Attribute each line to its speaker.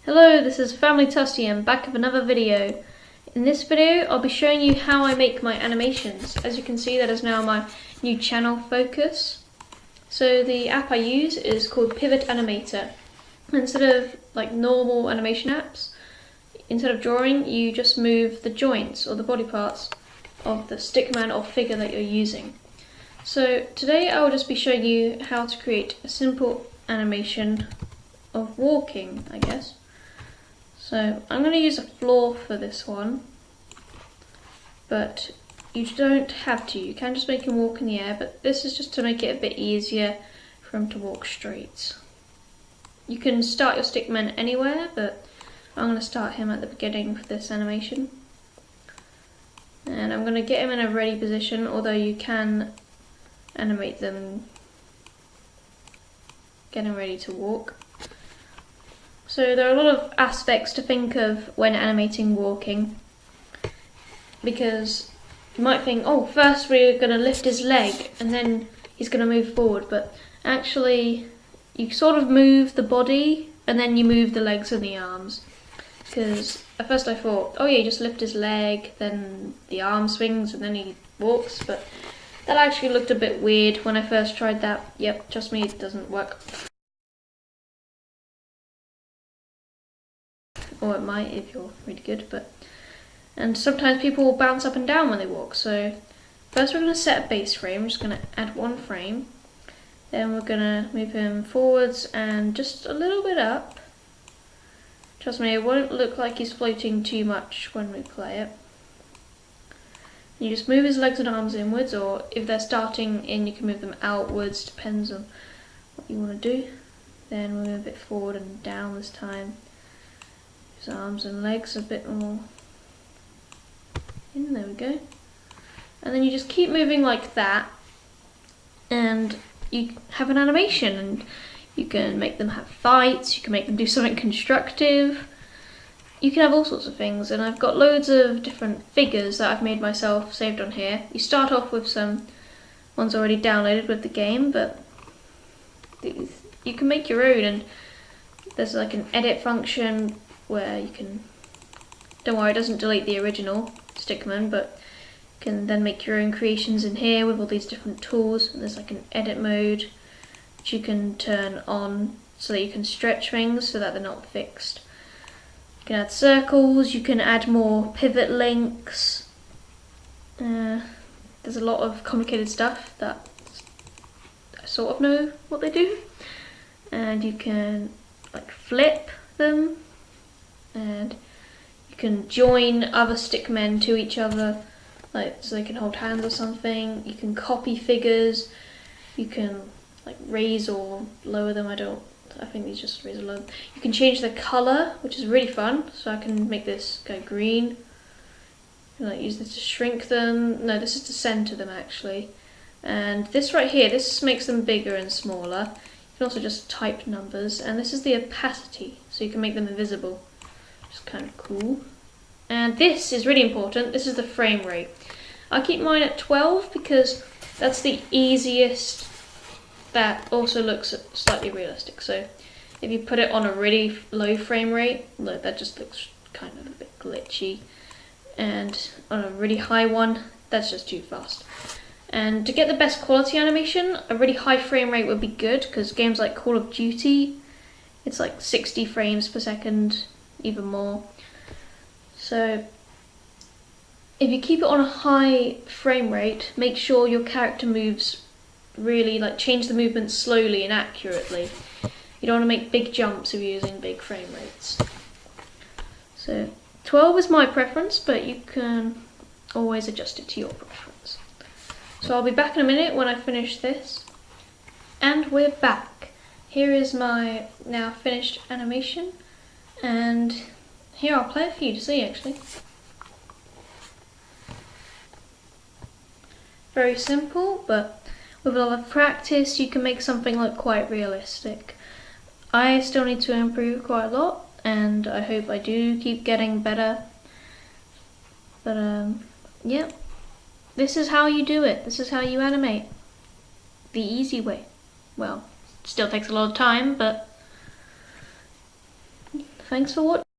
Speaker 1: Hello, this is Family Tusty and back with another video. In this video, I'll be showing you how I make my animations. As you can see, that is now my new channel focus. So the app I use is called Pivot Animator. Instead of like normal animation apps, instead of drawing, you just move the joints or the body parts of the stickman or figure that you're using. So today I will just be showing you how to create a simple animation of walking, I guess. So I'm going to use a floor for this one, but you don't have to. You can just make him walk in the air, but this is just to make it a bit easier for him to walk straight. You can start your stickman anywhere, but I'm going to start him at the beginning for this animation. And I'm going to get him in a ready position, although you can animate them getting ready to walk. So there are a lot of aspects to think of when animating walking, because you might think, oh, first we're going to lift his leg and then he's going to move forward, but actually you sort of move the body and then you move the legs and the arms. Because at first I thought, oh yeah, you just lift his leg, then the arm swings and then he walks, but that actually looked a bit weird when I first tried that. Yep, trust me, it doesn't work. Or it might if you're really good, and sometimes people will bounce up and down when they walk. So first we're going to set a base frame. We're just going to add one frame, then we're going to move him forwards and just a little bit up. Trust me, it won't look like he's floating too much when we play it. You just move his legs and arms inwards, or if they're starting in, you can move them outwards, depends on what you want to do. Then we'll move it forward and down this time. His arms and legs a bit more in, there we go. And then you just keep moving like that, and you have an animation, and you can make them have fights, you can make them do something constructive, you can have all sorts of things. And I've got loads of different figures that I've made myself saved on here. You start off with some ones already downloaded with the game, but you can make your own, and there's like an edit function where you can, don't worry, it doesn't delete the original stickman, but you can then make your own creations in here with all these different tools. And there's like an edit mode which you can turn on so that you can stretch things so that they're not fixed. You can add circles, you can add more pivot links. There's a lot of complicated stuff that I sort of know what they do. And you can like flip them, and you can join other stickmen to each other, like so they can hold hands or something. You can copy figures, you can like raise or lower them. I think these just raise or lower. You can change the colour, which is really fun. So I can make this go green. And like use this to shrink them. No, this is to centre them actually. And this right here, this makes them bigger and smaller. You can also just type numbers, and this is the opacity, so you can make them invisible. Which is kind of cool. And this is really important. This is the frame rate. I keep mine at 12 because that's the easiest. That also looks slightly realistic. So if you put it on a really low frame rate, look, that just looks kind of a bit glitchy. And on a really high one, that's just too fast. And to get the best quality animation, a really high frame rate would be good, because games like Call of Duty, it's like 60 frames per second, even more. So if you keep it on a high frame rate, make sure your character moves really, like change the movement slowly and accurately. You don't want to make big jumps if you're using big frame rates. So 12 is my preference, but you can always adjust it to your preference. So I'll be back in a minute when I finish this. And we're back. Here is my now finished animation, and here I'll play it for you to see actually. Very simple, but with a lot of practice you can make something look quite realistic. I still need to improve quite a lot, and I hope I do keep getting better. But yeah, this is how you do it. This is how you animate. The easy way. Well, still takes a lot of time, but thanks for watching.